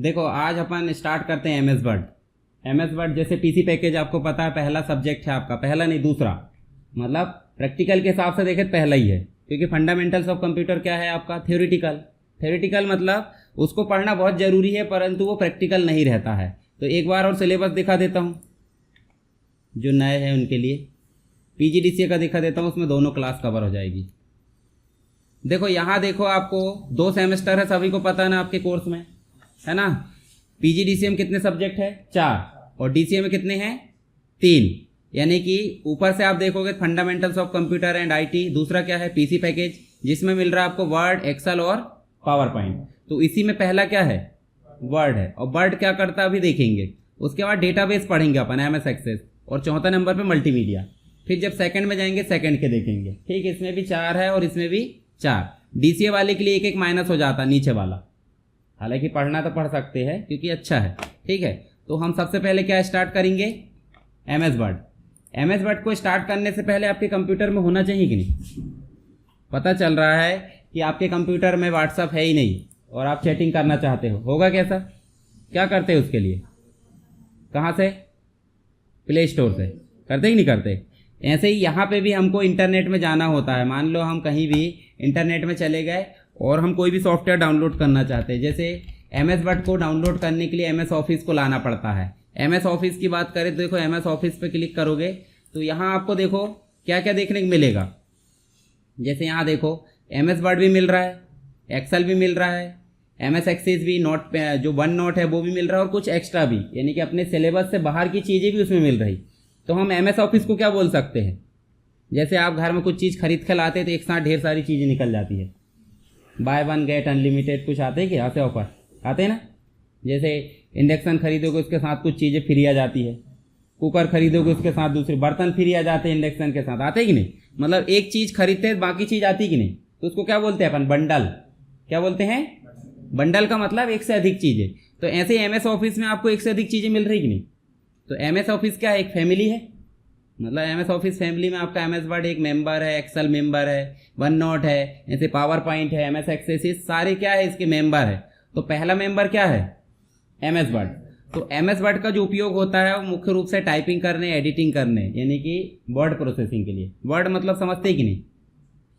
देखो आज अपन स्टार्ट करते हैं M S word. M S word जैसे पीसी पैकेज आपको पता है पहला सब्जेक्ट है आपका, पहला नहीं दूसरा, मतलब प्रैक्टिकल के हिसाब से देखें पहला ही है, क्योंकि फंडामेंटल्स ऑफ कंप्यूटर क्या है आपका थ्योरेटिकल। थ्योरेटिकल मतलब उसको पढ़ना बहुत ज़रूरी है परंतु वो प्रैक्टिकल नहीं रहता है। तो एक बार और सिलेबस दिखा देता हूँ जो नए हैं उनके लिए, पीजीडीसीए का दिखा देता हूँ, उसमें दोनों क्लास कवर हो जाएगी। देखो यहाँ देखो आपको 2 सेमेस्टर है, सभी को पता है ना आपके कोर्स में, है ना। पीजीडीसीए में कितने सब्जेक्ट है 4 और डीसीए में कितने हैं 3, यानी कि ऊपर से आप देखोगे fundamentals of computer and IT, दूसरा क्या है पीसी पैकेज जिसमें मिल रहा है आपको वर्ड, एक्सेल और पावर पॉइंट। तो इसी में पहला क्या है वर्ड है, और वर्ड क्या करता है अभी देखेंगे। उसके बाद डेटाबेस पढ़ेंगे अपन एमएस एक्सेस, और चौथा नंबर पे मल्टीमीडिया। फिर जब सेकंड में जाएंगे सेकंड के देखेंगे, ठीक, इसमें भी 4 है और इसमें भी 4। डीसीए वाले के लिए एक माइनस हो जाता नीचे वाला, हालांकि पढ़ना तो पढ़ सकते हैं क्योंकि अच्छा है, ठीक है। तो हम सबसे पहले क्या स्टार्ट करेंगे M S word. M S word को स्टार्ट करने से पहले आपके कंप्यूटर में होना चाहिए कि नहीं। पता चल रहा है कि आपके कंप्यूटर में व्हाट्सअप है ही नहीं और आप चैटिंग करना चाहते हो, होगा कैसा, क्या करते हैं उसके लिए, कहाँ से, प्ले स्टोर से, करते ही नहीं करते। ऐसे ही यहाँ पे भी हमको इंटरनेट में जाना होता है। मान लो हम कहीं भी इंटरनेट में चले गए और हम कोई भी सॉफ्टवेयर डाउनलोड करना चाहते हैं, जैसे एम एस वर्ड को डाउनलोड करने के लिए एम एस ऑफिस को लाना पड़ता है। एम एस ऑफिस की बात करें तो देखो एम एस ऑफिस पे क्लिक करोगे तो यहाँ आपको देखो क्या क्या देखने को मिलेगा। जैसे यहाँ देखो एम एस वर्ड भी मिल रहा है, एक्सेल भी मिल रहा है, एम एस एक्सेस भी, नोट जो वन नोट है वो भी मिल रहा है, और कुछ एक्स्ट्रा भी, यानी कि अपने सिलेबस से बाहर की चीज़ें भी उसमें मिल रही। तो हम एम एस ऑफिस को क्या बोल सकते हैं, जैसे आप घर में कुछ चीज़ खरीद कर लाते हैं तो एक साथ ढेर सारी चीज़ें निकल जाती है, बाय वन गेट अनलिमिटेड कुछ आते हैं कि आते ऑफर आते हैं ना। जैसे इंडक्शन खरीदोगे उसके साथ कुछ चीज़ें फ्री आ जाती है, कुकर खरीदोगे उसके साथ दूसरे बर्तन फ्री आ जाते हैं इंडक्शन के साथ, आते कि नहीं। मतलब एक चीज़ खरीदते हैं बाकी चीज़ आती कि नहीं, तो उसको क्या बोलते हैं अपन बंडल, क्या बोलते हैं बंडल का मतलब एक से अधिक चीज़ें। तो ऐसे एम एस ऑफिस में आपको एक से अधिक चीज़ें मिल रही कि नहीं। तो एम एस ऑफिस क्या है, एक फैमिली है, मतलब एम एस ऑफिस फैमिली में आपका एम एस वर्ड एक मेंबर है, एक्सेल मेंबर है, वन नोट है, ऐसे पावर पॉइंट है, एम एस एक्सेस, सारे क्या है इसके मेंबर है। तो पहला मेंबर क्या है एम एस वर्ड। तो एम एस वर्ड का जो उपयोग होता है वो मुख्य रूप से टाइपिंग करने, एडिटिंग करने, यानी कि वर्ड प्रोसेसिंग के लिए। वर्ड मतलब समझते कि नहीं।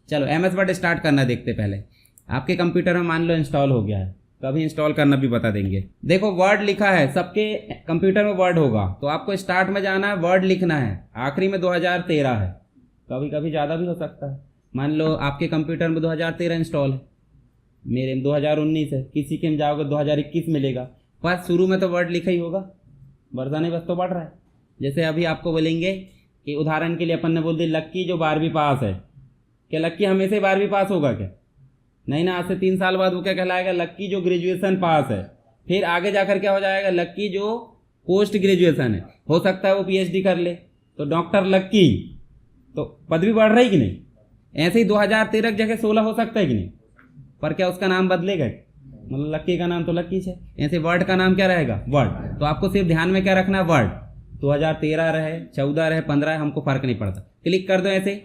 चलो एम एस वर्ड स्टार्ट करना देखते। पहले आपके कंप्यूटर में मान लो इंस्टॉल हो गया है, कभी इंस्टॉल करना भी बता देंगे। देखो वर्ड लिखा है, सबके कंप्यूटर में वर्ड होगा, तो आपको स्टार्ट में जाना है, वर्ड लिखना है, आखिरी में 2013 है, कभी कभी ज़्यादा भी हो सकता है। मान लो आपके कंप्यूटर में 2013 इंस्टॉल है, मेरे में 2019 है, किसी के में जाओगे 2021 मिलेगा, पर शुरू में तो वर्ड लिखा ही होगा, वर्जन ही बस तो बढ़ रहा है। जैसे अभी आपको बोलेंगे कि उदाहरण के लिए अपन ने बोल दी लक्की जो 12वीं पास है, क्या लक्की हमेशा 12वीं पास होगा क्या, नहीं ना। आज से 3 साल बाद वो क्या कहलाएगा, लक्की जो ग्रेजुएशन पास है। फिर आगे जाकर क्या हो जाएगा, लक्की जो पोस्ट ग्रेजुएशन है, हो सकता है वो पीएचडी कर ले तो डॉक्टर लक्की, तो पदवी बढ़ रही कि नहीं। ऐसे ही 2013 की जगह 16 हो सकता है कि नहीं, पर क्या उसका नाम बदलेगा, मतलब लक्की का नाम तो लक्की है। ऐसे वर्ड का नाम क्या रहेगा वर्ड। तो आपको सिर्फ ध्यान में क्या रखना है वर्ड, 2013 रहे, 14 रहे, 15 हमको फर्क नहीं पड़ता, क्लिक कर दो ऐसे।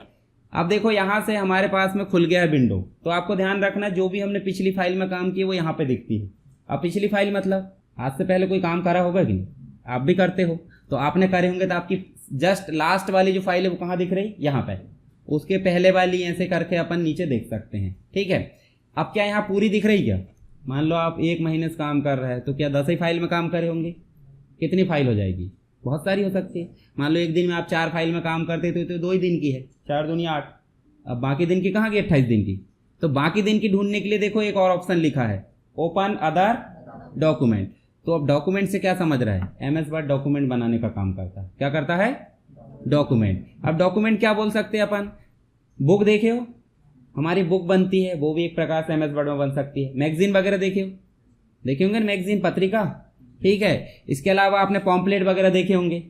अब देखो यहाँ से हमारे पास में खुल गया है विंडो। तो आपको ध्यान रखना जो भी हमने पिछली फाइल में काम किया वो यहाँ पे दिखती है। अब पिछली फाइल मतलब आज से पहले कोई काम करा होगा कि नहीं, आप भी करते हो, तो आपने करे होंगे, तो आपकी जस्ट लास्ट वाली जो फाइल है वो कहाँ दिख रही, यहाँ पे, उसके पहले वाली ऐसे करके अपन नीचे देख सकते हैं, ठीक है। अब क्या यहाँ पूरी दिख रही क्या, मान लो आप 1 महीने से काम कर रहे हैं तो क्या 10 ही फाइल में काम करे होंगे, कितनी फाइल हो जाएगी, बहुत सारी हो सकती है। मान लो एक दिन में आप 4 फाइल में काम करते थे तो 2 ही दिन की है, 4 दूनी 8, अब बाकी दिन की कहाँ गई 28 दिन की। तो बाकी दिन की ढूंढने के लिए देखो एक और ऑप्शन लिखा है ओपन अदर डॉक्यूमेंट। तो अब डॉक्यूमेंट से क्या समझ रहा है, एम एस वर्ड डॉक्यूमेंट बनाने का काम करता है, क्या करता है डॉक्यूमेंट। अब डॉक्यूमेंट क्या बोल सकते हैं अपन, बुक देखे हो, हमारी बुक बनती है वो भी एक प्रकार से एम एस वर्ड में बन सकती है। मैगजीन वगैरह देखे होंगे मैगजीन पत्रिका, ठीक है। इसके अलावा आपने पॉम्पलेट वगैरह देखे होंगे।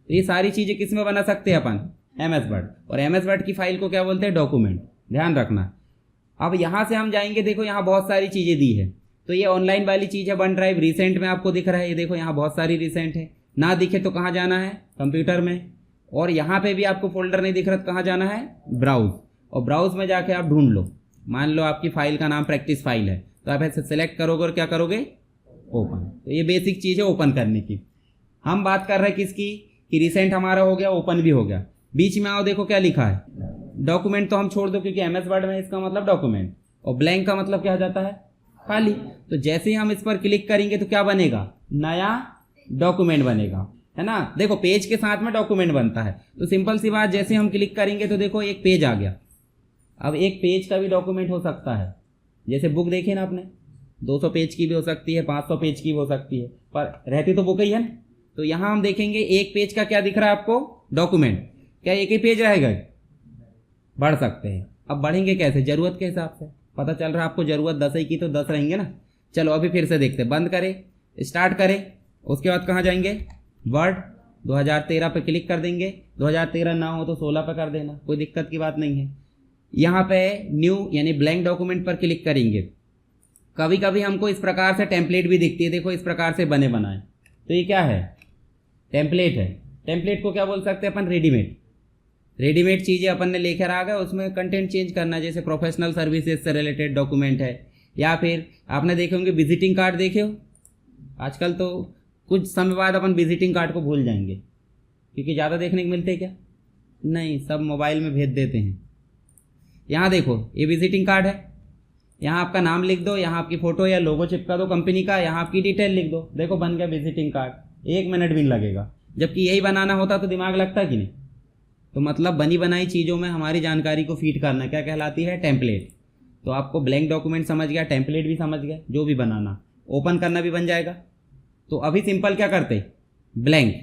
ये सारी चीज़ें किस में बना सकते हैं अपन, एम एस वर्ड। और एम एस वर्ड की फाइल को क्या बोलते हैं डॉक्यूमेंट, ध्यान रखना। अब यहाँ से हम जाएंगे, देखो यहाँ बहुत सारी चीज़ें दी है। तो ये ऑनलाइन वाली चीज़ है, वन ड्राइव, रिसेंट में आपको दिख रहा है, ये देखो यहाँ बहुत सारी रिसेंट है। ना दिखे तो कहाँ जाना है, कंप्यूटर में। और यहाँ पे भी आपको फोल्डर नहीं दिख रहा तो कहाँ जाना है, ब्राउज। और ब्राउज में जाके आप ढूंढ लो, मान लो आपकी फाइल का नाम प्रैक्टिस फाइल है, तो आप ऐसे सेलेक्ट करोगे और क्या करोगे, ओपन। तो ये बेसिक चीज़ है ओपन करने की। हम बात कर रहे हैं किसकी, कि रिसेंट हमारा हो गया, ओपन भी हो गया। बीच में आओ, देखो क्या लिखा है, डॉक्यूमेंट तो हम छोड़ दो क्योंकि एमएस वर्ड में इसका मतलब डॉक्यूमेंट, और ब्लैंक का मतलब क्या हो जाता है, खाली। तो जैसे ही हम इस पर क्लिक करेंगे तो क्या बनेगा, नया डॉक्यूमेंट बनेगा, है ना। देखो पेज के साथ में डॉक्यूमेंट बनता है, तो सिंपल सी बात, जैसे हम क्लिक करेंगे तो देखो एक पेज आ गया। अब एक पेज का भी डॉक्यूमेंट हो सकता है, जैसे बुक देखी ना आपने, 200 पेज की भी हो सकती है, 500 पेज की भी हो सकती है, पर रहती तो बुक ही है ना। तो यहाँ हम देखेंगे एक पेज का क्या दिख रहा है आपको, डॉक्यूमेंट। क्या एक ही पेज रहेगा, बढ़ सकते हैं। अब बढ़ेंगे कैसे, जरूरत के हिसाब से। पता चल रहा है आपको जरूरत 10 ही की तो 10 रहेंगे ना। चलो अभी फिर से देखते हैं, बंद करें, स्टार्ट करें, उसके बाद कहाँ जाएंगे, वर्ड 2013 पे क्लिक कर देंगे। 2013 ना हो तो 16 पे कर देना, कोई दिक्कत की बात नहीं है। यहाँ पे न्यू यानी ब्लैंक डॉक्यूमेंट पर क्लिक करेंगे। कभी कभी हमको इस प्रकार से टेम्पलेट भी दिखती है, देखो इस प्रकार से बने बनाए। तो ये क्या है, टेम्पलेट है। टेम्पलेट को क्या बोल सकते हैं अपन, रेडीमेड। रेडीमेड चीज़ें अपन ने लेकर आ गए, उसमें कंटेंट चेंज करना, जैसे प्रोफेशनल सर्विसेज से रिलेटेड डॉक्यूमेंट है, या फिर आपने देखे होंगे विजिटिंग कार्ड देखे हो। आजकल तो कुछ समय बाद अपन विजिटिंग कार्ड को भूल जाएंगे, क्योंकि ज़्यादा देखने को मिलते हैं क्या, नहीं, सब मोबाइल में भेज देते हैं। यहाँ देखो ये विजिटिंग कार्ड है, यहाँ आपका नाम लिख दो, यहाँ आपकी फ़ोटो या लोगो चिपका दो कंपनी का, यहाँ आपकी डिटेल लिख दो, देखो बन गया विजिटिंग कार्ड। 1 मिनट भी नहीं लगेगा, जबकि यही बनाना होता तो दिमाग लगता कि नहीं। तो मतलब बनी बनाई चीज़ों में हमारी जानकारी को फीड करना क्या कहलाती है, टेम्पलेट। तो आपको ब्लैंक डॉक्यूमेंट समझ गया, टेम्पलेट भी समझ गया, जो भी बनाना, ओपन करना भी बन जाएगा। तो अभी सिंपल क्या करते, ब्लैंक।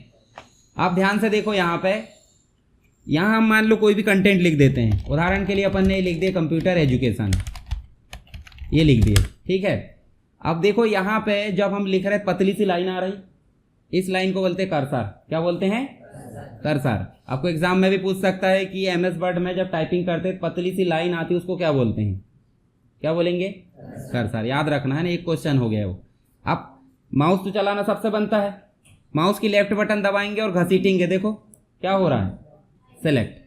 आप ध्यान से देखो यहाँ पे, यहाँ हम मान लो कोई भी कंटेंट लिख देते हैं। उदाहरण के लिए अपन ने लिख दिया कंप्यूटर एजुकेशन, ये लिख दिए, ठीक है। अब देखो यहाँ पे जब हम लिख रहे पतली सी लाइन आ रही, इस लाइन को बोलते हैं कर्सर। क्या बोलते हैं, कर्सर। आपको एग्जाम में भी पूछ सकता है कि एमएस वर्ड में जब टाइपिंग करते पतली सी लाइन आती है उसको क्या बोलते हैं, क्या बोलेंगे, कर्सर। याद रखना है ना, एक क्वेश्चन हो गया वो। अब माउस तो चलाना सबसे बनता है, माउस की लेफ्ट बटन दबाएंगे और घसीटेंगे, देखो क्या हो रहा है, सेलेक्ट।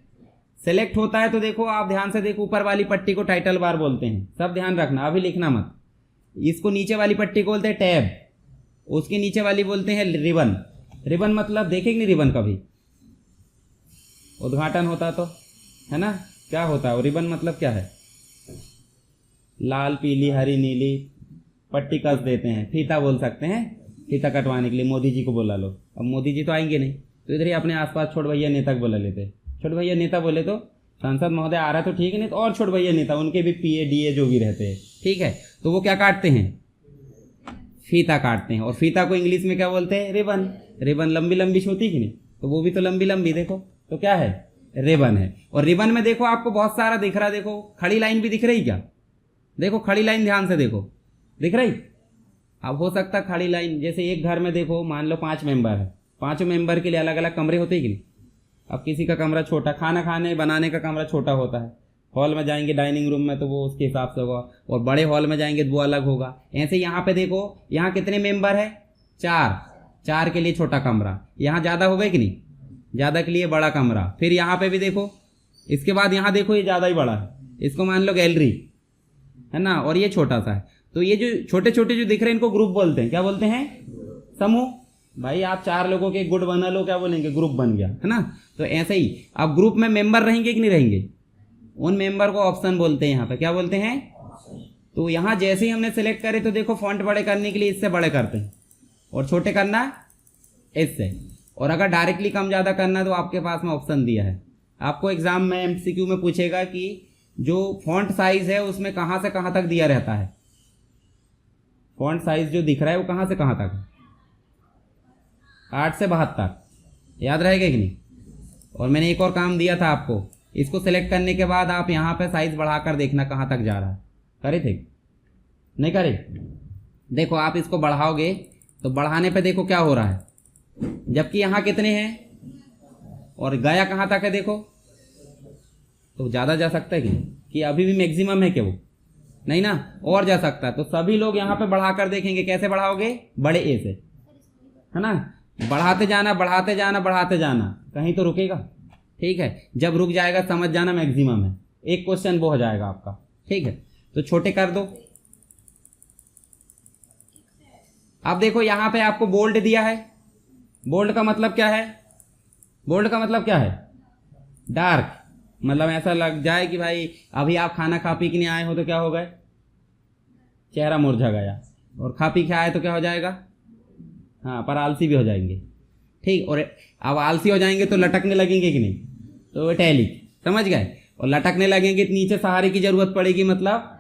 सेलेक्ट होता है तो देखो आप ध्यान से देखो, ऊपर वाली पट्टी को टाइटल बार बोलते हैं, सब ध्यान रखना, अभी लिखना मत। इसको नीचे वाली पट्टी को बोलते हैं टैब, उसके नीचे वाली बोलते हैं रिबन। रिबन मतलब देखेंगे नहीं रिबन, कभी उद्घाटन होता तो, है ना, क्या होता है रिबन मतलब क्या है, लाल पीली हरी नीली पट्टी कस देते हैं, फीता बोल सकते हैं, फीता कटवाने के लिए मोदी जी को बुला लो। अब मोदी जी तो आएंगे नहीं, तो इधर ही अपने आसपास छोट भैया नेता को बुला लेते। छोट भैया नेता बोले तो सांसद महोदय आ रहा है तो ठीक है, नहीं तो और छोट भैया नेता, उनके भी पीए डीए जो भी रहते हैं, ठीक है। तो वो क्या काटते हैं, फीता काटते हैं। और फीता को इंग्लिश में क्या बोलते हैं, रिबन। रिबन लंबी लंबी होती कि नहीं, तो वो भी तो लंबी लंबी, देखो तो क्या है, रिबन है। और रिबन में देखो आपको बहुत सारा दिख रहा है, देखो खड़ी लाइन भी दिख रही क्या, देखो खड़ी लाइन ध्यान से देखो, दिख रही। अब हो सकता है खड़ी लाइन, जैसे एक घर में देखो मान लो 5 मेंबर है, 5 मेंबर के लिए अलग अलग कमरे होते हैं कि नहीं। अब किसी का कमरा छोटा, खाना खाने बनाने का कमरा छोटा होता है, हॉल में जाएंगे डाइनिंग रूम में तो वो उसके हिसाब से होगा, और बड़े हॉल में जाएंगे तो वो अलग होगा। ऐसे यहाँ पे देखो, यहाँ कितने मेंबर है, 4 के लिए छोटा कमरा, यहाँ ज़्यादा हो गए कि नहीं, ज़्यादा के लिए बड़ा कमरा। फिर यहाँ पे भी देखो, इसके बाद यहाँ देखो ये ज़्यादा ही बड़ा है, इसको मान लो गैलरी, है ना, और ये छोटा सा है। तो ये जो छोटे छोटे जो दिख रहे हैं इनको ग्रुप बोलते हैं, क्या बोलते हैं, समूह। भाई आप 4 लोगों के गुट बना लो, क्या बोलेंगे, ग्रुप बन गया, है ना। तो ऐसे ही अब ग्रुप में मेंबर रहेंगे कि नहीं रहेंगे, उन मेंबर को ऑप्शन बोलते हैं, यहाँ पे क्या बोलते हैं। तो यहाँ जैसे ही हमने सेलेक्ट करे तो देखो फॉन्ट बड़े करने के लिए इससे बड़े करते हैं, और छोटे करना इससे, और अगर डायरेक्टली कम ज़्यादा करना तो आपके पास में ऑप्शन दिया है। आपको एग्जाम में एमसीक्यू में पूछेगा कि जो फॉन्ट साइज है उसमें कहाँ से कहाँ तक दिया रहता है, फॉन्ट साइज जो दिख रहा है वो कहाँ से कहाँ तक है, 8 से 72, याद रहेगा कि नहीं। और मैंने एक और काम दिया था आपको, इसको सेलेक्ट करने के बाद आप यहाँ पे साइज बढ़ाकर देखना कहाँ तक जा रहा है, करे थे नहीं करे। देखो आप इसको बढ़ाओगे तो बढ़ाने पे देखो क्या हो रहा है, जबकि यहाँ कितने हैं और गया कहाँ तक है, देखो तो ज़्यादा जा सकता है कि अभी भी मैक्सिमम है क्या, वो नहीं ना, और जा सकता है। तो सभी लोग यहाँ पे बढ़ाकर देखेंगे, कैसे बढ़ाओगे, बड़े ए से, है ना, बढ़ाते जाना बढ़ाते जाना बढ़ाते जाना, कहीं तो रुकेगा, ठीक है। जब रुक जाएगा समझ जाना मैक्सिमम है, एक क्वेश्चन वो हो जाएगा आपका, ठीक है। तो छोटे कर दो, अब देखो यहाँ पे आपको बोल्ड दिया है, बोल्ड का मतलब क्या है, बोल्ड का मतलब क्या है, डार्क, मतलब ऐसा लग जाए कि भाई अभी आप खाना खा पी के नहीं आए हो तो क्या हो गए, चेहरा मुरझा गया, और खा पी के आए तो क्या हो जाएगा, हाँ पर आलसी भी हो जाएंगे, ठीक। और अब आलसी हो जाएंगे तो लटकने लगेंगे कि नहीं, तो इटैलिक, समझ गए। और लटकने लगेंगे तो नीचे सहारे की जरूरत पड़ेगी, मतलब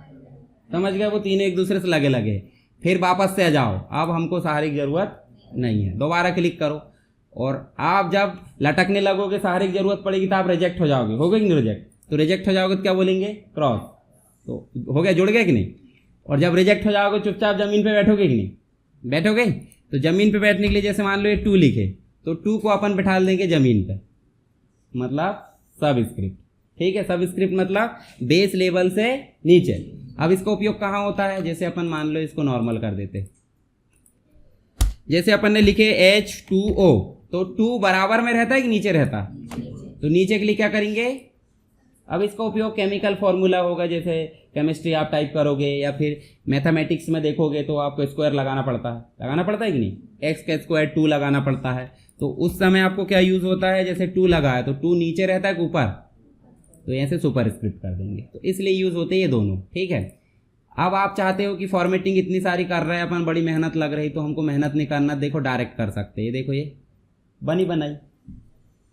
समझ गए, वो तीनों एक दूसरे से लगे लगे। फिर वापस से आ जाओ, अब हमको सहारे की जरूरत नहीं है, दोबारा क्लिक करो। और आप जब लटकने लगोगे सहारे की जरूरत पड़ेगी तो आप रिजेक्ट हो जाओगे, हो गए कि नहीं रिजेक्ट, तो रिजेक्ट हो जाओगे तो क्या बोलेंगे, क्रॉस, तो हो गया, जुड़ गए कि नहीं। और जब रिजेक्ट हो जाओगे चुपचाप जमीन पे बैठोगे कि नहीं, बैठोगे। तो जमीन पे बैठने के लिए जैसे मान लो ये 2 लिखे, तो 2 को अपन बैठा देंगे जमीन पे, मतलब सब स्क्रिप्ट, ठीक है। सब स्क्रिप्ट मतलब बेस लेवल से नीचे। अब इसका उपयोग कहाँ होता है, जैसे अपन मान लो इसको नॉर्मल कर देते, जैसे अपन ने लिखे H2O, तो 2 बराबर में रहता है कि नीचे रहता, तो नीचे के लिए क्या करेंगे, अब इसका उपयोग केमिकल फॉर्मूला होगा, जैसे केमिस्ट्री आप टाइप करोगे या फिर मैथमेटिक्स में देखोगे तो आपको स्क्वायर लगाना पड़ता है कि नहीं, एक्स का स्क्वायर 2 लगाना पड़ता है। तो उस समय आपको क्या यूज़ होता है, जैसे 2 लगा है तो 2 नीचे रहता है कि ऊपर, तो ऐसे सुपर स्क्रिप्ट कर देंगे, तो इसलिए यूज़ होते हैं ये दोनों, ठीक है। अब आप चाहते हो कि फॉर्मेटिंग इतनी सारी कर रहे हैं अपन, बड़ी मेहनत लग रही, तो हमको मेहनत नहीं करना, देखो डायरेक्ट कर सकते हैं, ये देखो ये बनी बनाई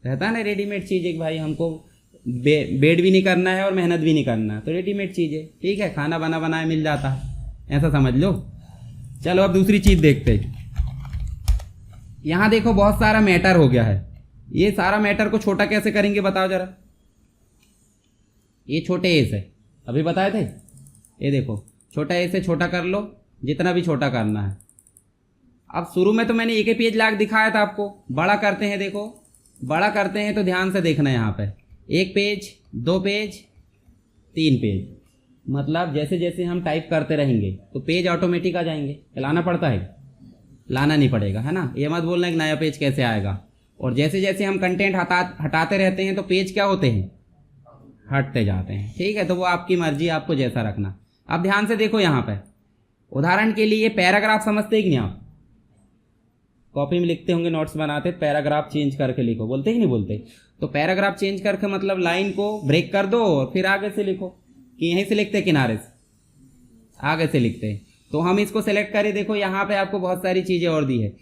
रहता है ना रेडीमेड चीज़, एक भाई हमको बेड भी नहीं करना है और मेहनत भी नहीं करना है, तो रेडीमेड चीज़ है, ठीक है, खाना बना बनाया मिल जाता है, ऐसा समझ लो। चलो अब दूसरी चीज़ देखते हैं। यहाँ देखो बहुत सारा मैटर हो गया है, ये सारा मैटर को छोटा कैसे करेंगे बताओ जरा, ये छोटे ए से अभी बताए थे, ये देखो छोटा ए से छोटा कर लो, जितना भी छोटा करना है। अब शुरू में तो मैंने एक ही पेज लाख दिखाया था आपको, बड़ा करते हैं, देखो बड़ा करते हैं तो ध्यान से देखना, यहाँ पे 1 पेज 2 पेज 3 पेज, मतलब जैसे जैसे हम टाइप करते रहेंगे तो पेज ऑटोमेटिक आ जाएंगे। लाना पड़ता है, लाना नहीं पड़ेगा, है ना, ये मत बोलना कि नया पेज कैसे आएगा। और जैसे जैसे हम कंटेंट हटाते रहते हैं तो पेज क्या होते हैं, हटते जाते हैं, ठीक है। तो वो आपकी मर्जी, आपको जैसा रखना। अब ध्यान से देखो यहाँ पे, उदाहरण के लिए पैराग्राफ समझते हैं कि नहीं, आप कॉपी में लिखते होंगे, नोट्स बनाते, पैराग्राफ चेंज करके लिखो, बोलते कि नहीं बोलते। तो पैराग्राफ चेंज करके मतलब लाइन को ब्रेक कर दो और फिर आगे से लिखो, कि यहीं से लिखते किनारे से, आगे से लिखते हैं। तो हम इसको सेलेक्ट करें, देखो यहाँ पे आपको बहुत सारी चीज़ें और दी है।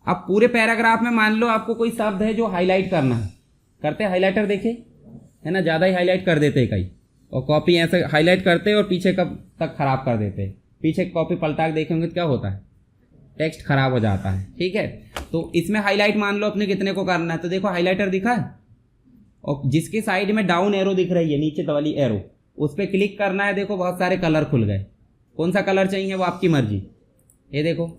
अब पूरे पैराग्राफ में मान लो आपको कोई शब्द है जो हाईलाइट करना है, करते हाईलाइटर देखे है ना, ज़्यादा ही हाईलाइट कर देते कई, और कॉपी ऐसे हाईलाइट करते और पीछे कब तक खराब कर देते, पीछे कॉपी पलटा के देखेंगे तो क्या होता है, टेक्स्ट खराब हो जाता है, ठीक है। तो इसमें हाईलाइट मान लो अपने कितने को करना है, तो देखो हाईलाइटर दिखा है, और जिसके साइड में डाउन एरो दिख रही है, नीचे वाली एरो, उस पर क्लिक करना है, देखो बहुत सारे कलर खुल गए। कौन सा कलर चाहिए वो आपकी मर्जी, ये देखो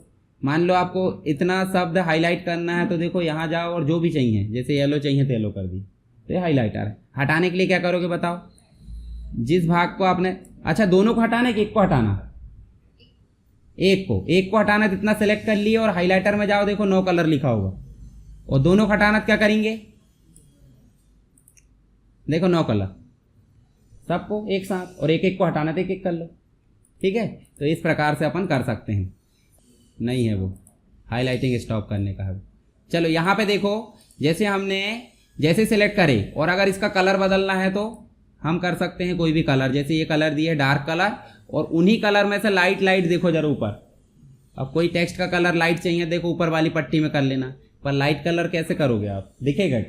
मान लो आपको इतना शब्द हाईलाइट करना है, तो देखो यहाँ जाओ और जो भी चाहिए, जैसे येलो चाहिए तो येलो कर दी, तो ये हाईलाइटर है। हटाने के लिए क्या करोगे बताओ, जिस भाग को आपने, अच्छा दोनों को हटाना है कि एक को हटाना, एक को हटाना है, तो इतना सेलेक्ट कर लिए और हाईलाइटर में जाओ, देखो 9 कलर लिखा होगा, और दोनों को हटाना क्या करेंगे, देखो 9 कलर सबको एक साथ, और एक एक को हटाना तो एक एक कर लो, ठीक है। तो इस प्रकार से अपन कर सकते हैं, नहीं है वो हाईलाइटिंग स्टॉप करने का है। चलो यहाँ पे देखो, जैसे हमने जैसे सेलेक्ट करे, और अगर इसका कलर बदलना है तो हम कर सकते हैं कोई भी कलर, जैसे ये कलर दिए डार्क कलर, और उन्हीं कलर में से लाइट देखो जरा ऊपर। अब कोई टेक्स्ट का कलर लाइट चाहिए, देखो ऊपर वाली पट्टी में कर लेना, पर लाइट कलर कैसे करोगे आप, दिखेगा,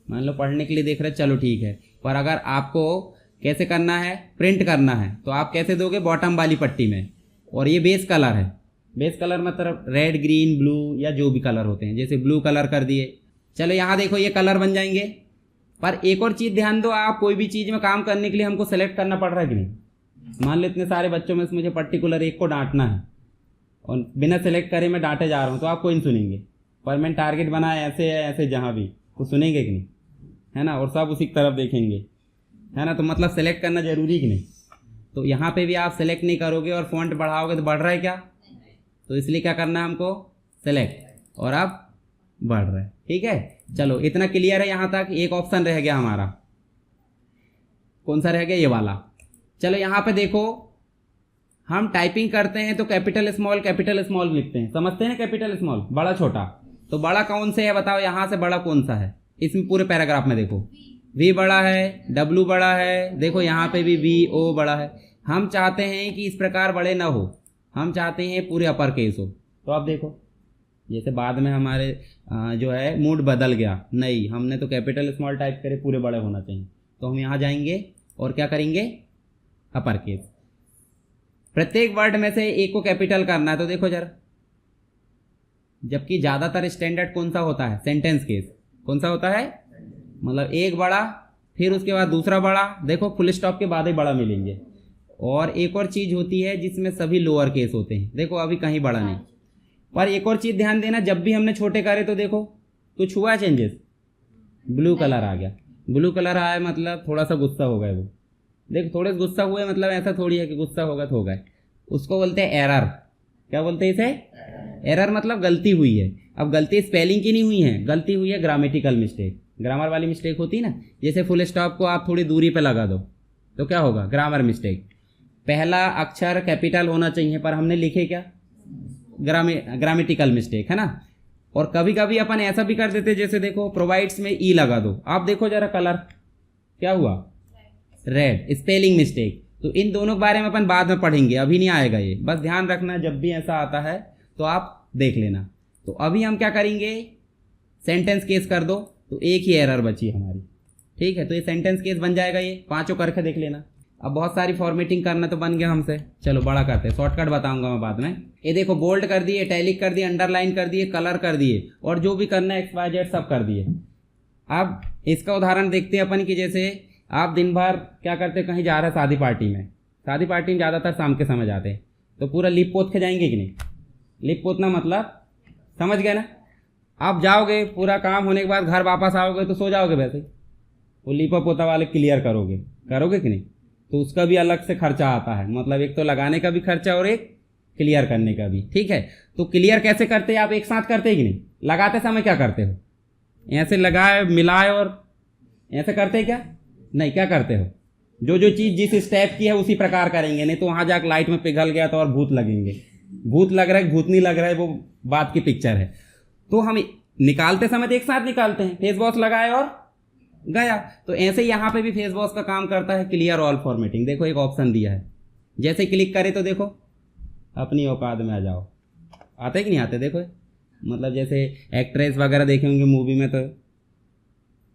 मान लो पढ़ने के लिए देख रहे, चलो ठीक है, पर अगर आपको कैसे करना है, प्रिंट करना है, तो आप कैसे दोगे, बॉटम वाली पट्टी में, और ये बेस कलर है, बेस कलर मतलब रेड ग्रीन ब्लू या जो भी कलर होते हैं, जैसे ब्लू कलर कर दिए। चलो यहाँ देखो ये कलर बन जाएंगे। पर एक और चीज़ ध्यान दो, आप कोई भी चीज़ में काम करने के लिए हमको सेलेक्ट करना पड़ रहा है कि नहीं। मान लो इतने सारे बच्चों में से मुझे पर्टिकुलर एक को डांटना है, और बिना सेलेक्ट करे मैं डांटे जा रहा हूँ, तो आप कोई नहीं सुनेंगे, पर मैंने टारगेट बनाया ऐसे है ऐसे, जहाँ भी तो सुनेंगे कि नहीं, है ना, और सब उसी की तरफ देखेंगे, है ना। तो मतलब सेलेक्ट करना जरूरी कि नहीं। तो यहाँ पे भी आप सेलेक्ट नहीं करोगे और फॉन्ट बढ़ाओगे तो बढ़ रहा है क्या, तो इसलिए क्या करना है हमको, सेलेक्ट, और अब बढ़ रहा है, ठीक है। चलो इतना क्लियर है यहाँ तक। एक ऑप्शन रह गया हमारा, कौन सा रह गया, ये वाला। चलो यहाँ पे देखो, हम टाइपिंग करते हैं तो कैपिटल स्मॉल लिखते हैं, समझते हैं कैपिटल स्मॉल, बड़ा छोटा। तो बड़ा कौन से है बताओ, यहाँ से बड़ा कौन सा है इसमें पूरे पैराग्राफ में? देखो V बड़ा है, W बड़ा है, देखो यहाँ पे भी VO बड़ा है। हम चाहते हैं कि इस प्रकार बड़े ना हो, हम चाहते हैं पूरे अपर केस हो। तो आप देखो जैसे बाद में हमारे जो है मूड बदल गया, नहीं हमने तो कैपिटल स्मॉल टाइप करे, पूरे बड़े होना चाहिए। तो हम यहाँ जाएंगे और क्या करेंगे, अपर केस। प्रत्येक वर्ड में से एक को कैपिटल करना है। तो देखो जरा, जबकि ज़्यादातर स्टैंडर्ड कौन सा होता है, सेंटेंस केस। कौन सा होता है, मतलब एक बड़ा फिर उसके बाद दूसरा बड़ा, देखो फुल स्टॉप के बाद ही बड़ा मिलेंगे। और एक और चीज़ होती है जिसमें सभी लोअर केस होते हैं, देखो अभी कहीं बड़ा नहीं। पर एक और चीज़ ध्यान देना, जब भी हमने छोटे करे तो देखो कुछ हुआ चेंजेस, ब्लू कलर आ गया। ब्लू कलर आया मतलब थोड़ा सा गुस्सा हो गए वो, देखो थोड़े गुस्सा हुए, मतलब ऐसा थोड़ी है कि गुस्सा होगा तो हो गए। उसको बोलते हैं एरर। क्या बोलते हैं इसे, एरर मतलब गलती हुई है। अब गलती स्पेलिंग की नहीं हुई है, गलती हुई है ग्रामेटिकल मिस्टेक, ग्रामर वाली मिस्टेक होती है ना। जैसे फुल स्टॉप को आप थोड़ी दूरी पे लगा दो तो क्या होगा, ग्रामर मिस्टेक। पहला अक्षर कैपिटल होना चाहिए पर हमने लिखे क्या, ग्रामेटिकल मिस्टेक, है ना। और कभी कभी अपन ऐसा भी कर देते, जैसे देखो प्रोवाइड्स में ई लगा दो, आप देखो जरा कलर क्या हुआ, रेड, स्पेलिंग मिस्टेक। तो इन दोनों के बारे में अपन बाद में पढ़ेंगे, अभी नहीं आएगा ये, बस ध्यान रखना जब भी ऐसा आता है तो आप देख लेना। तो अभी हम क्या करेंगे, सेंटेंस केस कर दो, तो एक ही एरर बची हमारी, ठीक है। तो ये सेंटेंस केस बन जाएगा, ये पांचों करके देख लेना। अब बहुत सारी फॉर्मेटिंग करना तो बन गया हमसे, चलो बड़ा करते हैं, शॉर्टकट बताऊंगा मैं बाद में। ये देखो बोल्ड कर दिए, इटैलिक कर दिए, अंडरलाइन कर दिए, कलर कर दिए, और जो भी करना है XYZ सब कर दिए। अब इसका उदाहरण देखते हैं अपन की, जैसे आप दिन भर क्या करते, कहीं जा रहे हैं शादी पार्टी में, शादी पार्टी में ज़्यादातर शाम के समय जाते हैं, तो पूरा लिप पोत के जाएंगे कि नहीं, लिप पोतना मतलब समझ गए ना। आप जाओगे, पूरा काम होने के बाद घर वापस आओगे तो सो जाओगे वैसे ही, वो लिपा पोता वाले क्लियर करोगे कि नहीं। तो उसका भी अलग से खर्चा आता है, मतलब एक तो लगाने का भी खर्चा और एक क्लियर करने का भी, ठीक है। तो क्लियर कैसे करते हैं आप, एक साथ करते हैं कि नहीं, लगाते समय क्या करते हो, ऐसे लगाए मिलाए और ऐसे करते हैं क्या, नहीं, क्या करते हो, जो जो चीज़ जिस स्टेप की है उसी प्रकार करेंगे, नहीं तो वहाँ जाकर लाइट में पिघल गया तो और भूत लगेंगे, भूत लग रहा है भूत नहीं लग रहा है, वो बात की पिक्चर है। तो हम निकालते समय एक साथ निकालते हैं, फेस वॉश लगाए और गया। तो ऐसे यहाँ पे भी फेस वॉश का काम करता है, क्लियर ऑल फॉर्मेटिंग। देखो एक ऑप्शन दिया है, जैसे क्लिक करे तो देखो अपनी औकात में आ जाओ, आते कि नहीं आते, देखो मतलब जैसे एक्ट्रेस वगैरह देखे होंगे मूवी में तो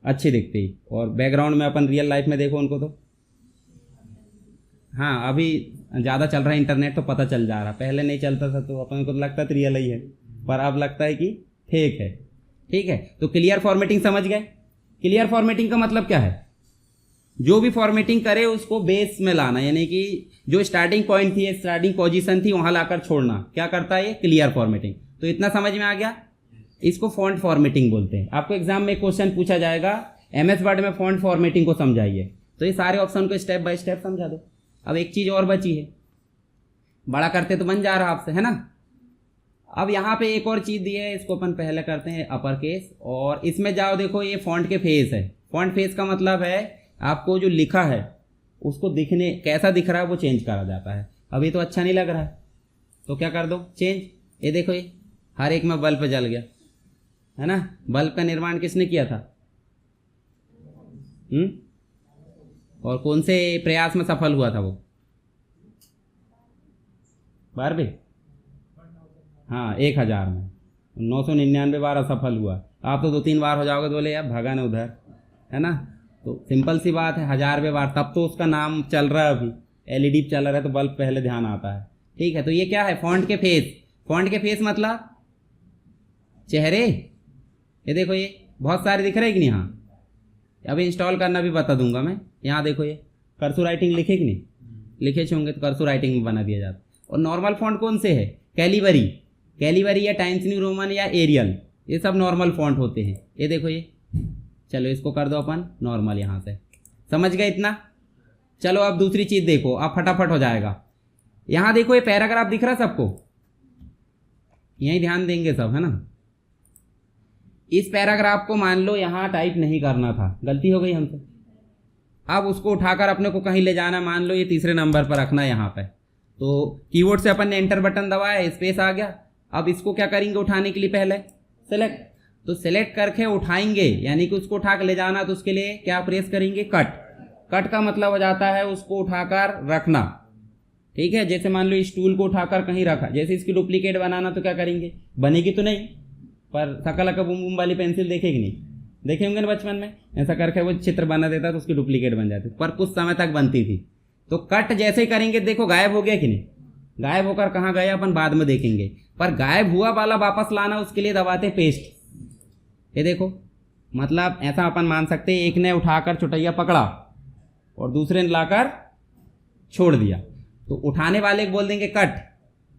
अच्छी दिखती, और बैकग्राउंड में अपन रियल लाइफ में देखो उनको तो, हाँ अभी ज़्यादा चल रहा है इंटरनेट तो पता चल जा रहा, पहले नहीं चलता था तो अपन को लगता था रियल ही है, पर अब लगता है कि फेक है, ठीक है। तो क्लियर फॉर्मेटिंग समझ गए। क्लियर फॉर्मेटिंग का मतलब क्या है, जो भी फॉर्मेटिंग करे उसको बेस में लाना, यानी कि जो स्टार्टिंग पॉइंट थी, स्टार्टिंग पोजीशन थी, वहां लाकर छोड़ना, क्या करता है ये, क्लियर फॉर्मेटिंग। तो इतना समझ में आ गया, इसको फॉन्ट फॉर्मेटिंग बोलते हैं। आपको एग्जाम में क्वेश्चन पूछा जाएगा MS वर्ड में फॉन्ट फॉर्मेटिंग को समझाइए, तो ये सारे ऑप्शन को स्टेप बाय स्टेप समझा दो। अब एक चीज़ और बची है, बड़ा करते तो बन जा रहा आपसे, है ना। अब यहाँ पे एक और चीज़ दी है, इसको अपन पहले करते हैं अपर केस, और इसमें जाओ देखो ये फॉन्ट के फेस है। फॉन्ट फेस का मतलब है आपको जो लिखा है उसको दिखने कैसा दिख रहा है वो चेंज करा जाता है। अभी तो अच्छा नहीं लग रहा है तो क्या कर दो, चेंज। ये देखो ये हर एक में बल्ब जल गया, है ना। बल्ब का निर्माण किसने किया था, और कौन से प्रयास में सफल हुआ था वो, बारहवीं, हाँ 1000 में, 999 बार असफल हुआ। आप तो 2-3 बार हो जाओगे तो बोले यार भगा ना उधर, है ना। तो सिंपल सी बात है, 1000वें बार तब तो उसका नाम चल रहा है, अभी LED चल रहा है तो बल्ब पहले ध्यान आता है, ठीक है। तो ये क्या है, फॉन्ट के फेस। फॉन्ट के फेस मतलब चेहरे, ये देखो ये बहुत सारे दिख रहे हैं कि नहीं, हाँ अभी इंस्टॉल करना भी बता दूंगा मैं। यहाँ देखो ये कर्सर राइटिंग लिखे कि नहीं, लिखे होंगे तो कर्सर राइटिंग में बना दिया जाता। और नॉर्मल फॉन्ट कौन से है, कैलिबरी या टाइम्स न्यू रोमन या एरियल, ये सब नॉर्मल फॉन्ट होते हैं। ये देखो ये, चलो इसको कर दो अपन नॉर्मल, यहाँ से समझ गए इतना। चलो अब दूसरी चीज़ देखो, अब फटाफट हो जाएगा। यहाँ देखो ये पैराग्राफ दिख रहा है सबको, यहीं ध्यान देंगे सब, है ना। इस पैराग्राफ को मान लो यहाँ टाइप नहीं करना था, गलती हो गई हमसे। अब उसको उठाकर अपने को कहीं ले जाना, मान लो ये 3रे नंबर पर रखना है यहाँ पे, तो कीबोर्ड से अपन ने एंटर बटन दबाया, स्पेस आ गया। अब इसको क्या करेंगे उठाने के लिए, पहले सेलेक्ट, तो सेलेक्ट करके उठाएंगे यानी कि उसको उठा के ले जाना, तो उसके लिए क्या प्रेस करेंगे, कट। कट का मतलब हो जाता है उसको उठाकर रखना, ठीक है। जैसे मान लो इस टूल को उठाकर कहीं रखा, जैसे इसकी डुप्लीकेट बनाना तो क्या करेंगे, बनेगी तो नहीं, पर सकला का बूम बूम वाली पेंसिल देखेगी नहीं, देखे होंगे ना बचपन में, ऐसा करके वो चित्र बना देता तो उसकी डुप्लीकेट बन जाती, पर कुछ समय तक बनती थी। तो कट जैसे ही करेंगे देखो गायब हो गया कि नहीं, गायब होकर कहाँ गया अपन बाद में देखेंगे, पर गायब हुआ वाला वापस लाना उसके लिए दबाते पेस्ट। ये देखो, मतलब ऐसा अपन मान सकते हैं एक ने उठाकर चुटैया पकड़ा और दूसरे ने लाकर छोड़ दिया, तो उठाने वाले को बोल देंगे कट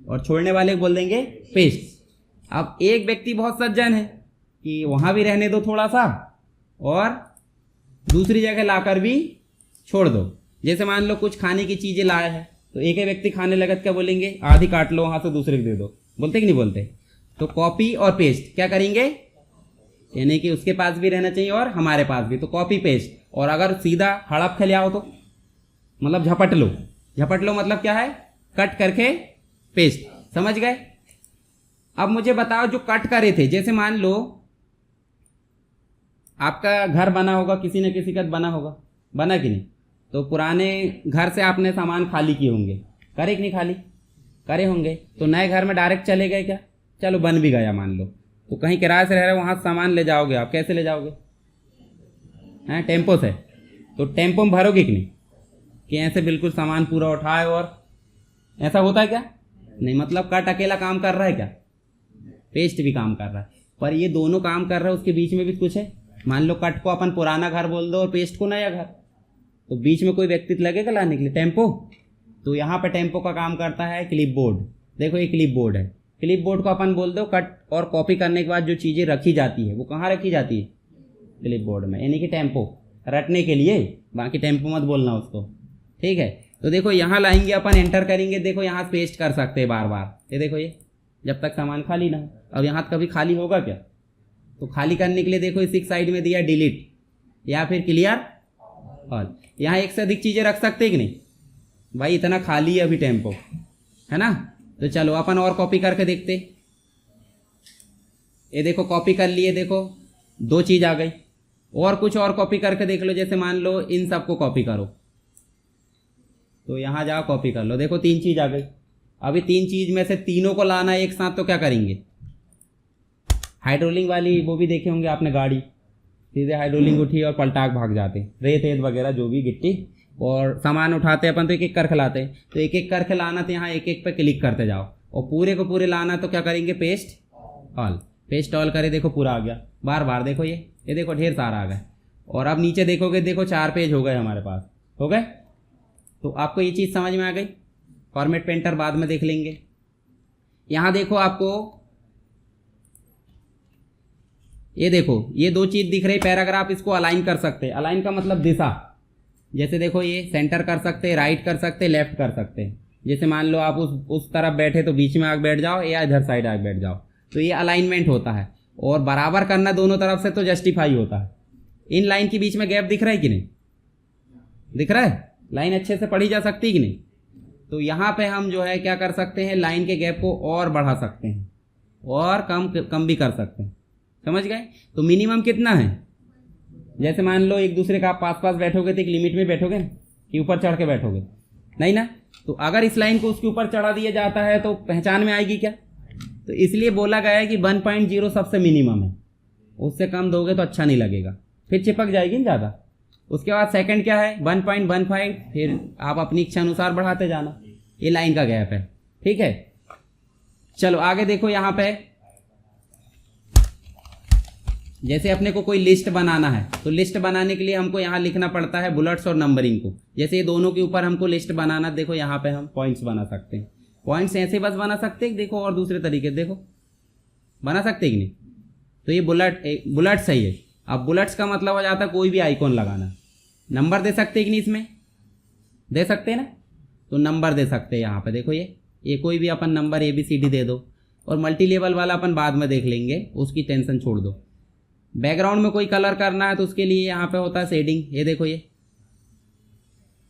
और छोड़ने वाले को बोल देंगे पेस्ट। अब एक व्यक्ति बहुत सज्जन है कि वहां भी रहने दो थोड़ा सा और दूसरी जगह लाकर भी छोड़ दो। जैसे मान लो कुछ खाने की चीजें लाए हैं, तो एक ही व्यक्ति खाने लगा क्या बोलेंगे, आधी काट लो वहां से दूसरे को दे दो, बोलते कि नहीं बोलते। तो कॉपी और पेस्ट क्या करेंगे, यानी कि उसके पास भी रहना चाहिए और हमारे पास भी, तो कॉपी पेस्ट। और अगर सीधा हड़प के ले आओ तो मतलब झपट लो, झपट लो मतलब क्या है, कट करके पेस्ट, समझ गए। अब मुझे बताओ जो कट करे थे, जैसे मान लो आपका घर बना होगा, किसी न किसी का बना होगा, बना कि नहीं, तो पुराने घर से आपने सामान खाली किए होंगे, करे कि नहीं खाली करे होंगे, तो नए घर में डायरेक्ट चले गए क्या, चलो बन भी गया मान लो, तो कहीं किराए से रह रहे वहाँ सामान ले जाओगे आप, कैसे ले जाओगे, हैं टेम्पो से, तो टेम्पो में भरोगे कि नहीं, कि ऐसे बिल्कुल सामान पूरा उठाए, और ऐसा होता है क्या, नहीं, मतलब कट अकेला काम कर रहा है क्या, पेस्ट भी काम कर रहा है, पर ये दोनों काम कर रहा है, उसके बीच में भी कुछ है। मान लो कट को अपन पुराना घर बोल दो और पेस्ट को नया घर, तो बीच में कोई व्यक्ति लगेगा लाने के लिए, टेम्पो। तो यहाँ पे टेम्पो का काम करता है क्लिप बोर्ड, देखो ये क्लिप बोर्ड है, क्लिप बोर्ड को अपन बोल दो कट और कॉपी करने के बाद जो चीज़ें रखी जाती है वो कहाँ रखी जाती है, क्लिप बोर्ड में, यानी कि टेम्पो रटने के लिए, बाकी टेम्पो मत बोलना उसको, ठीक है। तो देखो यहाँ लाएंगे अपन, एंटर करेंगे, देखो यहाँ पेस्ट कर सकते हैं बार बार, ये देखो ये जब तक सामान खाली ना हो। अब यहाँ कभी खाली होगा क्या, तो खाली करने के लिए देखो इसी साइड में दिया डिलीट या फिर क्लियर ऑल, यहाँ एक से अधिक चीज़ें रख सकते हैं कि नहीं, भाई इतना खाली है अभी टेम्पो, है ना। तो चलो अपन और कॉपी करके देखते, ये देखो कॉपी कर लिए, देखो 2 चीज़ आ गई, और कुछ और कॉपी करके देख लो, जैसे मान लो इन सबको कॉपी करो, तो यहाँ जाओ कॉपी कर लो, देखो 3 चीज़ आ गई। अभी 3 चीज़ में से तीनों को लाना है एक साथ, तो क्या करेंगे, हाइड्रोलिक वाली वो भी देखे होंगे आपने, गाड़ी सीधे हाइड्रोलिक उठी और पलटाक भाग जाते, रेत वेत वगैरह जो भी गिट्टी, और सामान उठाते अपन तो एक एक करके लाते, तो एक एक करके लाना, तो यहाँ एक एक पे क्लिक करते जाओ, और पूरे को पूरे लाना, तो क्या करेंगे पेस्ट ऑल, पेस्ट ऑल करे, देखो पूरा आ गया, बार बार देखो ये देखो ढेर सारा आ गया। और अब नीचे देखोगे, देखो 4 पेज हो गए हमारे पास, हो गए। तो आपको ये चीज़ समझ में आ गई, फॉर्मेट पेंटर बाद में देख लेंगे। यहाँ देखो आपको ये देखो ये 2 चीज़ दिख रही, पैराग्राफ, इसको अलाइन कर सकते हैं, अलाइन का मतलब दिशा, जैसे देखो ये सेंटर कर सकते हैं, राइट कर सकते हैं, लेफ्ट कर सकते हैं। जैसे मान लो आप उस तरफ बैठे तो बीच में आके बैठ जाओ, या इधर साइड आके बैठ जाओ, तो ये अलाइनमेंट होता है। और बराबर करना दोनों तरफ से तो जस्टिफाई होता है। इन लाइन के बीच में गैप दिख रहा है कि नहीं, दिख रहा है, लाइन अच्छे से पढ़ी जा सकती है कि नहीं। तो यहाँ पे हम जो है क्या कर सकते हैं, लाइन के गैप को और बढ़ा सकते हैं और कम भी कर सकते हैं, समझ गए। तो मिनिमम कितना है, जैसे मान लो एक दूसरे का पास पास बैठोगे तो एक लिमिट में बैठोगे कि ऊपर चढ़ के बैठोगे, नहीं ना। तो अगर इस लाइन को उसके ऊपर चढ़ा दिया जाता है तो पहचान में आएगी क्या, तो इसलिए बोला गया है कि 1.0 सबसे मिनिमम है, उससे कम दोगे तो अच्छा नहीं लगेगा, फिर चिपक जाएगी ना ज़्यादा। उसके बाद सेकंड क्या है 1.15, फिर आप अपनी इच्छा अनुसार बढ़ाते जाना, ये लाइन का गैप है, ठीक है। चलो आगे देखो, यहाँ पे जैसे अपने को कोई लिस्ट बनाना है, तो लिस्ट बनाने के लिए हमको यहाँ लिखना पड़ता है बुलेट्स और नंबरिंग को। जैसे ये दोनों के ऊपर हमको लिस्ट बनाना, देखो यहाँ पे हम पॉइंट्स बना सकते हैं, पॉइंट्स ऐसे बस बना सकते हैं, देखो और दूसरे तरीके देखो बना सकते हैं कि नहीं। तो ये बुलेट्स सही है। अब बुलेट्स का मतलब हो जाता है कोई भी आइकॉन लगाना। नंबर दे सकते हैं कि नहीं, इसमें दे सकते हैं ना, तो नंबर दे सकते हैं यहाँ पे, देखो ये कोई भी अपन नंबर ABCD दे दो, और मल्टी लेवल वाला अपन बाद में देख लेंगे, उसकी टेंशन छोड़ दो। बैकग्राउंड में कोई कलर करना है तो उसके लिए यहाँ पे होता है शेडिंग, ये देखो ये,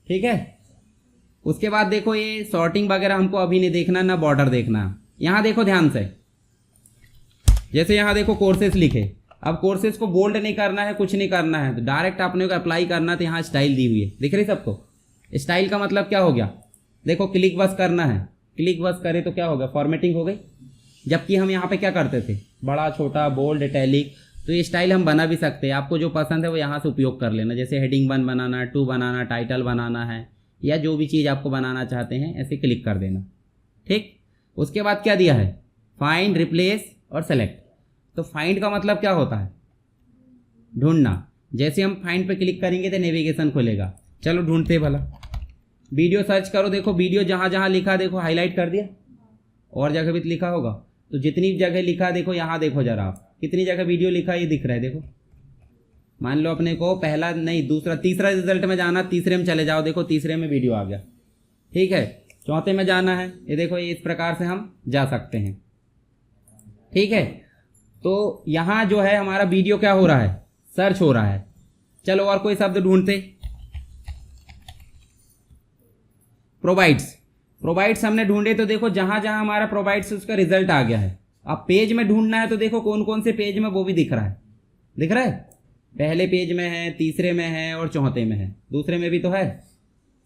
ठीक है। उसके बाद देखो ये सॉर्टिंग वगैरह हमको अभी नहीं देखना, ना बॉर्डर देखना। यहाँ देखो ध्यान से, जैसे यहाँ देखो कोर्सेस लिखे, अब कोर्सेस को बोल्ड नहीं करना है, कुछ नहीं करना है, तो डायरेक्ट आपने को अप्लाई करना। तो यहाँ स्टाइल दी हुई है, दिख रही सबको। स्टाइल का मतलब क्या हो गया, देखो क्लिक बस करना है, क्लिक बस करे तो क्या होगा, फॉर्मेटिंग हो गई। जबकि हम यहाँ पे क्या करते थे, बड़ा छोटा बोल्ड इटैलिक। तो ये स्टाइल हम बना भी सकते हैं, आपको जो पसंद है वो यहाँ से उपयोग कर लेना। जैसे हेडिंग 1 बनाना, 2 बनाना, टाइटल बनाना है, या जो भी चीज़ आपको बनाना चाहते हैं ऐसे क्लिक कर देना। ठीक, उसके बाद क्या दिया है, फाइंड, रिप्लेस और सेलेक्ट। तो फाइंड का मतलब क्या होता है, ढूंढना। जैसे हम फाइंड पे क्लिक करेंगे तो नेविगेशन खुलेगा। चलो ढूंढते भला, वीडियो सर्च करो। देखो वीडियो जहाँ जहाँ लिखा देखो हाईलाइट कर दिया, और जगह भी लिखा होगा। तो जितनी जगह लिखा देखो, यहाँ देखो जरा आप कितनी जगह वीडियो लिखा है, ये दिख रहा है। देखो मान लो अपने को पहला नहीं दूसरा तीसरा रिजल्ट में जाना, तीसरे में चले जाओ, देखो तीसरे में वीडियो आ गया। ठीक है, चौथे में जाना है, ये देखो ये इस प्रकार से हम जा सकते हैं। ठीक है, तो यहाँ जो है हमारा वीडियो क्या हो रहा है, सर्च हो रहा है। चलो और कोई शब्द ढूंढते, प्रोवाइड्स। प्रोवाइड्स हमने ढूंढे तो देखो जहां जहां हमारा प्रोवाइड्स उसका रिजल्ट आ गया है। अब पेज में ढूंढना है तो देखो कौन कौन से पेज में, वो भी दिख रहा है, दिख रहा है। पहले पेज में है, तीसरे में है और चौथे में है, दूसरे में भी तो है,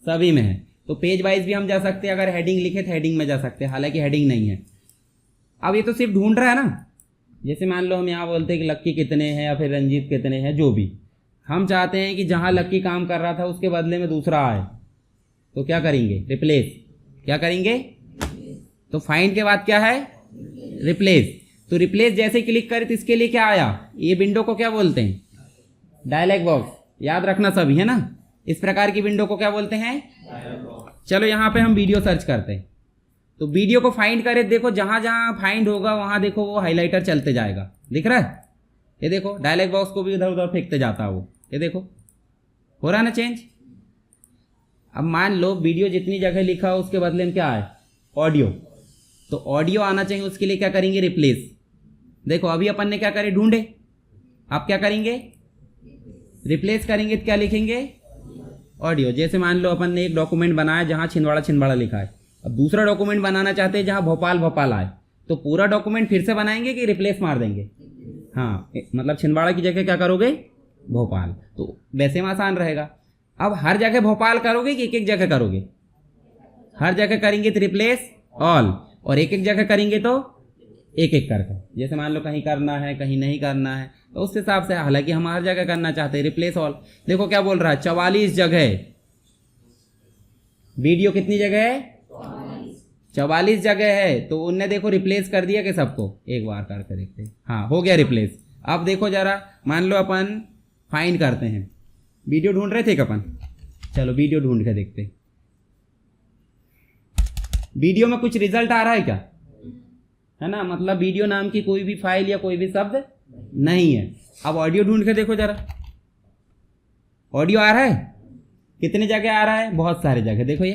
सभी में है। तो पेज वाइज भी हम जा सकते हैं, अगर हेडिंग लिखे तो हेडिंग में जा सकते हैं, हालांकि हेडिंग नहीं है। अब ये तो सिर्फ ढूंढ रहा है ना। जैसे मान लो हम यहाँ बोलते हैं कि लक्की कितने हैं या फिर रंजीत कितने हैं, जो भी हम चाहते हैं कि जहाँ लक्की काम कर रहा था उसके बदले में दूसरा आए, तो क्या करेंगे, रिप्लेस। क्या करेंगे, तो फाइंड के बाद क्या है, रिप्लेस। तो रिप्लेस जैसे क्लिक करें तो इसके लिए क्या आया, ये विंडो को क्या बोलते हैं, डायलॉग बॉक्स। याद रखना सभी, है ना। इस प्रकार की विंडो को क्या बोलते हैं, चलो यहाँ पे हम वीडियो सर्च करते हैं। तो वीडियो को फाइंड करें, देखो जहां जहां फाइंड होगा वहां देखो वो हाइलाइटर चलते जाएगा, दिख रहा है। ये देखो डायलॉग बॉक्स को भी इधर उधर फेंकते जाता है वो, ये देखो हो रहा है ना चेंज। अब मान लो वीडियो जितनी जगह लिखा हो उसके बदले में क्या है, ऑडियो। तो ऑडियो आना चाहिए, उसके लिए क्या करेंगे, रिप्लेस। देखो अभी अपन ने क्या करे, ढूंढे, आप क्या करेंगे, रिप्लेस करेंगे तो क्या लिखेंगे, ऑडियो। जैसे मान लो अपन ने एक डॉक्यूमेंट बनाया जहां छिंदवाड़ा छिंदवाड़ा लिखा है, अब दूसरा डॉक्यूमेंट बनाना चाहते हैं जहां भोपाल भोपाल आए, तो पूरा डॉक्यूमेंट फिर से बनाएंगे कि रिप्लेस मार देंगे, हाँ मतलब छिंदवाड़ा की जगह क्या करोगे, भोपाल। तो वैसे में आसान रहेगा। अब हर जगह भोपाल करोगे कि एक एक जगह करोगे, हर जगह करेंगे तो रिप्लेस ऑल, और एक एक जगह करेंगे तो एक एक करके। जैसे मान लो कहीं करना है कहीं नहीं करना है, तो उस हिसाब से, हालांकि हम हर जगह करना चाहते हैं, रिप्लेस ऑल। देखो क्या बोल रहा है, 44 जगह, वीडियो कितनी जगह है, 44 जगह है। तो उनने देखो रिप्लेस कर दिया कि सबको, एक बार करके देखते हैं, हाँ हो गया रिप्लेस। अब देखो जरा, मान लो अपन फाइंड करते हैं, वीडियो ढूंढ रहे थे अपन, चलो वीडियो ढूंढ के देखते हैं। वीडियो में कुछ रिजल्ट आ रहा है क्या, है ना, मतलब वीडियो नाम की कोई भी फाइल या कोई भी शब्द नहीं है। अब ऑडियो ढूंढ के देखो जरा, ऑडियो आ रहा है, कितने जगह आ रहा है, बहुत सारे जगह। देखो ये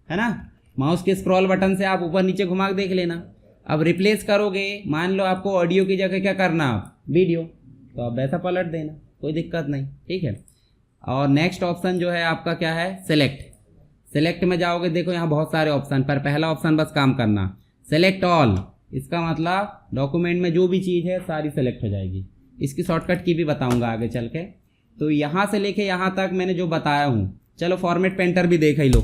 है ना, माउस के स्क्रॉल बटन से आप ऊपर नीचे घुमा के देख लेना। अब रिप्लेस करोगे, मान लो आपको ऑडियो की जगह क्या करना, आप वीडियो, तो आप वैसा पलट देना, कोई दिक्कत नहीं, ठीक है। और नेक्स्ट ऑप्शन जो है आपका क्या है, सेलेक्ट। सेलेक्ट में जाओगे, देखो यहाँ बहुत सारे ऑप्शन, पर पहला ऑप्शन बस काम करना, सेलेक्ट ऑल। इसका मतलब डॉक्यूमेंट में जो भी चीज़ है सारी सेलेक्ट हो जाएगी। इसकी शॉर्टकट की भी बताऊंगा आगे चल के। तो यहाँ से लेके यहाँ तक मैंने जो बताया हूँ, चलो फॉर्मेट पेंटर भी देख ही लो।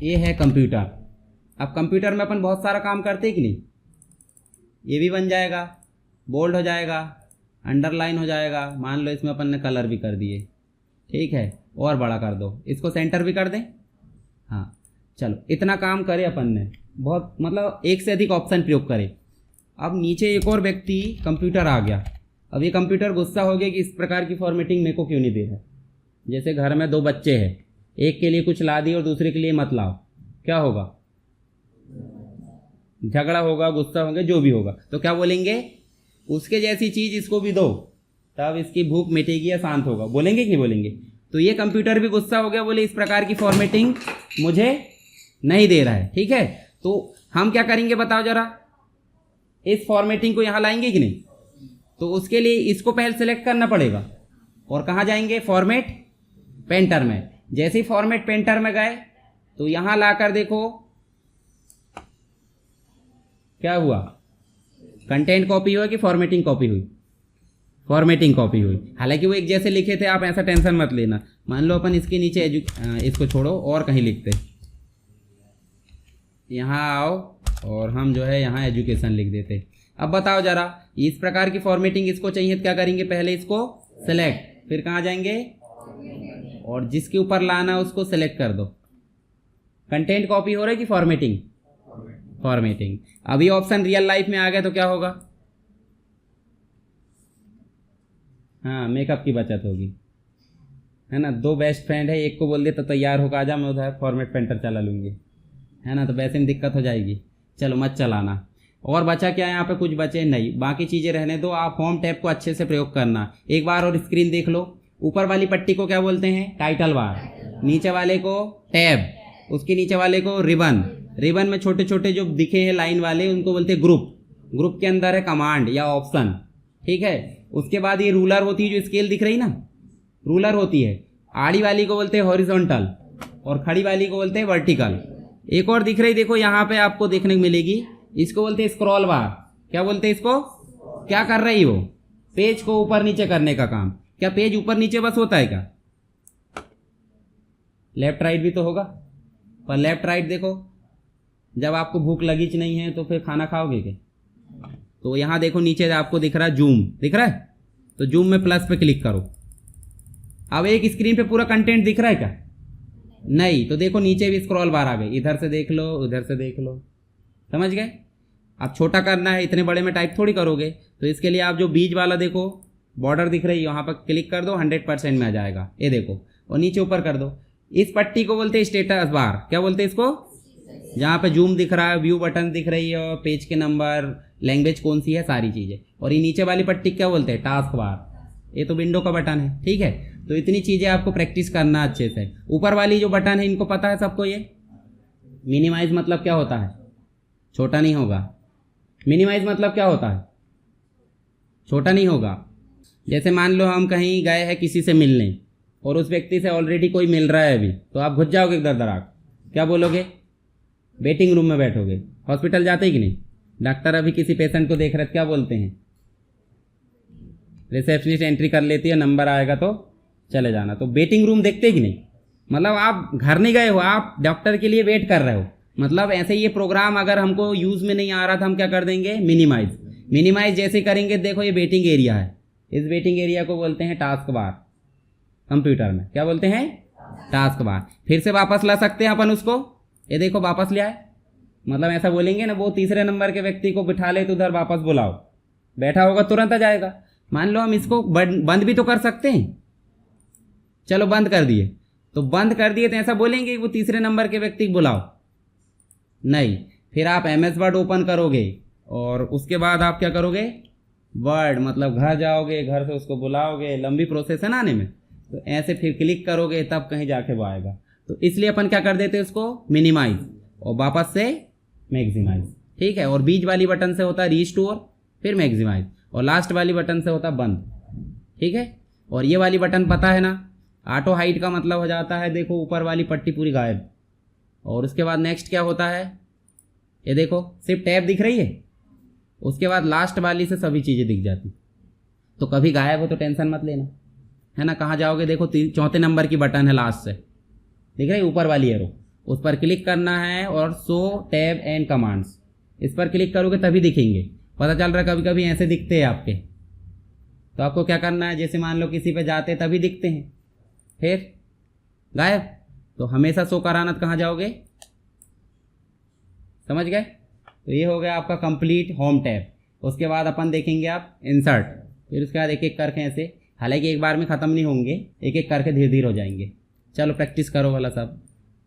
ये है कंप्यूटर। अब कंप्यूटर में अपन बहुत सारा काम करते हैं कि नहीं, ये भी बन जाएगा, बोल्ड हो जाएगा, अंडरलाइन हो जाएगा। मान लो इसमें अपन ने कलर भी कर दिए, ठीक है, और बड़ा कर दो, इसको सेंटर भी कर दें, हाँ चलो इतना काम करे अपन ने, बहुत मतलब एक से अधिक ऑप्शन प्रयोग करे। अब नीचे एक और व्यक्ति कंप्यूटर आ गया, अब ये कंप्यूटर गुस्सा हो गया कि इस प्रकार की फॉर्मेटिंग मेरे को क्यों नहीं दे रहा। जैसे घर में 2 बच्चे हैं, एक के लिए कुछ ला दी और दूसरे के लिए मत लाओ, क्या होगा, झगड़ा होगा, गुस्सा होंगे, जो भी होगा। तो क्या बोलेंगे, उसके जैसी चीज़ इसको भी दो, तब इसकी भूख मिटेगी या शांत होगा, बोलेंगे कि नहीं बोलेंगे। तो ये कंप्यूटर भी गुस्सा हो गया, बोले इस प्रकार की फॉर्मेटिंग मुझे नहीं दे रहा है, ठीक है। तो हम क्या करेंगे बताओ जरा, इस फॉर्मेटिंग को यहाँ लाएंगे कि नहीं। तो उसके लिए इसको पहले सेलेक्ट करना पड़ेगा, और कहाँ जाएंगे, फॉर्मेट पेंटर में। जैसे ही फॉर्मेट पेंटर में गए तो यहाँ लाकर देखो क्या हुआ, कंटेंट कॉपी हुआ कि फॉर्मेटिंग कॉपी हुई? फॉर्मेटिंग कॉपी हुई। हालांकि वो एक जैसे लिखे थे, आप ऐसा टेंशन मत लेना। मान लो अपन इसके नीचे इसको छोड़ो और कहीं लिखते, यहाँ आओ और हम जो है यहाँ एजुकेशन लिख देते। अब बताओ जरा, इस प्रकार की फॉर्मेटिंग इसको चाहिए तो क्या करेंगे, पहले इसको सेलेक्ट, फिर कहाँ जाएंगे और जिसके ऊपर लाना है उसको सेलेक्ट कर दो। कंटेंट कॉपी हो रहा है कि फॉर्मेटिंग? फॉर्मेटिंग। अभी ऑप्शन रियल लाइफ में आ गया तो क्या होगा? हाँ, मेकअप की बचत होगी, है ना। दो बेस्ट फ्रेंड है, एक को बोल दे तो तैयार होकर आ जा, मैं उधर फॉर्मेट पेंटर चला लूँगी, है ना, तो वैसे में दिक्कत हो जाएगी। चलो मत चलाना। और बचा क्या, यहाँ पे कुछ बचे नहीं, बाकी चीज़ें रहने दो। आप होम टैब को अच्छे से प्रयोग करना। एक बार और स्क्रीन देख लो। ऊपर वाली पट्टी को क्या बोलते हैं? Title bar. नीचे वाले को टैब, उसके नीचे वाले को रिबन। रिबन में छोटे छोटे जो दिखे हैं लाइन वाले उनको बोलते हैं ग्रुप। ग्रुप के अंदर है कमांड या ऑप्शन, ठीक है। उसके बाद ये रूलर होती है, जो स्केल दिख रही ना, रूलर होती है। आड़ी वाली को बोलते हैं हॉरिजॉन्टल और खड़ी वाली को बोलते हैं वर्टिकल। एक और दिख रही, देखो यहाँ पे आपको देखने को मिलेगी, इसको बोलते हैं स्क्रॉल बार। क्या बोलते हैं इसको? क्या कर रही हो? पेज को ऊपर नीचे करने का काम। क्या पेज ऊपर नीचे बस होता है क्या? लेफ्ट राइट भी तो होगा। पर लेफ्ट राइट देखो, जब आपको भूख लगी नहीं है तो फिर खाना खाओगे क्या? तो यहाँ देखो नीचे आपको दिख रहा है जूम, दिख रहा है, तो जूम में प्लस पे क्लिक करो। अब एक स्क्रीन पे पूरा कंटेंट दिख रहा है क्या? नहीं। तो देखो नीचे भी स्क्रॉल बार आ गई, इधर से देख लो, उधर से देख लो, समझ गए। अब छोटा करना है, इतने बड़े में टाइप थोड़ी करोगे, तो इसके लिए आप जो बीच वाला देखो बॉर्डर दिख रही है, वहाँ पर क्लिक कर दो, 100% में आ जाएगा, ये देखो। और नीचे ऊपर कर दो। इस पट्टी को बोलते हैं स्टेटस बार। क्या बोलते हैं इसको? जहाँ पे जूम दिख रहा है, व्यू बटन दिख रही है, और पेज के नंबर, लैंग्वेज कौन सी है, सारी चीज़ें। और ये नीचे वाली पट्टी क्या बोलते हैं? Task bar. ये तो विंडो का बटन है, ठीक है। तो इतनी चीज़ें आपको प्रैक्टिस करना अच्छे से। ऊपर वाली जो बटन है इनको पता है सबको। ये मिनिमाइज मतलब क्या होता है? छोटा नहीं होगा। मिनिमाइज मतलब क्या होता है? छोटा नहीं होगा। जैसे मान लो हम कहीं गए हैं किसी से मिलने और उस व्यक्ति से ऑलरेडी कोई मिल रहा है अभी, तो आप घुस जाओगे इधर दराक, क्या बोलोगे? वेटिंग रूम में बैठोगे। हॉस्पिटल जाते ही कि नहीं? डॉक्टर अभी किसी पेशेंट को देख रहे क्या बोलते हैं? रिसेप्शनिस्ट एंट्री कर लेती है, नंबर आएगा तो चले जाना। तो वेटिंग रूम देखते कि नहीं? मतलब आप घर नहीं गए हो, आप डॉक्टर के लिए वेट कर रहे हो। मतलब ऐसे ये प्रोग्राम अगर हमको यूज़ में नहीं आ रहा था, हम क्या कर देंगे? मिनिमाइज। मिनिमाइज जैसे करेंगे, देखो ये वेटिंग एरिया है, इस वेटिंग एरिया को बोलते हैं टास्क बार। कंप्यूटर में क्या बोलते हैं? Task bar. फिर से वापस ला सकते हैं अपन उसको, ये देखो वापस ले आए। मतलब ऐसा बोलेंगे ना, वो तीसरे नंबर के व्यक्ति को बिठा ले तो उधर वापस बुलाओ, बैठा होगा तुरंत आ जाएगा। मान लो हम इसको बंद भी तो कर सकते हैं। चलो बंद कर दिए, तो बंद कर दिए तो ऐसा बोलेंगे वो तीसरे नंबर के व्यक्ति को बुलाओ? नहीं। फिर आप MS वर्ड ओपन करोगे और उसके बाद आप क्या करोगे? वर्ड मतलब घर जाओगे, घर से उसको बुलाओगे, लंबी प्रोसेस है ना आने में। तो ऐसे फिर क्लिक करोगे तब कहीं जाके वो आएगा। तो इसलिए अपन क्या कर देते हैं उसको? मिनिमाइज और वापस से मैक्सिमाइज, ठीक है। और बीच वाली बटन से होता है रीस्टोर, फिर मैक्सिमाइज, और लास्ट वाली बटन से होता है बंद, ठीक है। और ये वाली बटन पता है ना, ऑटो हाइड का मतलब हो जाता है, देखो ऊपर वाली पट्टी पूरी गायब। और उसके बाद नेक्स्ट क्या होता है? ये देखो सिर्फ टैब दिख रही है, उसके बाद लास्ट वाली से सभी चीज़ें दिख जाती। तो कभी गायब हो तो टेंशन मत लेना, है ना। कहाँ जाओगे? देखो चौथे नंबर की बटन है लास्ट से, दिख रही है ऊपर वाली एरो, उस पर क्लिक करना है और शो टैब एंड कमांड्स, इस पर क्लिक करोगे तभी दिखेंगे। पता चल रहा है कभी कभी ऐसे दिखते हैं आपके, तो आपको क्या करना है? जैसे मान लो किसी पे जाते तभी दिखते हैं, फिर गायब। तो हमेशा शो कराना, तो कहाँ जाओगे? समझ गए? तो ये हो गया आपका कंप्लीट होम टैब। उसके बाद अपन देखेंगे आप इंसर्ट, फिर उसके बाद एक एक करके ऐसे, हालांकि एक बार में ख़त्म नहीं होंगे, एक एक करके धीरे धीरे हो जाएंगे। चलो प्रैक्टिस करो भला सब।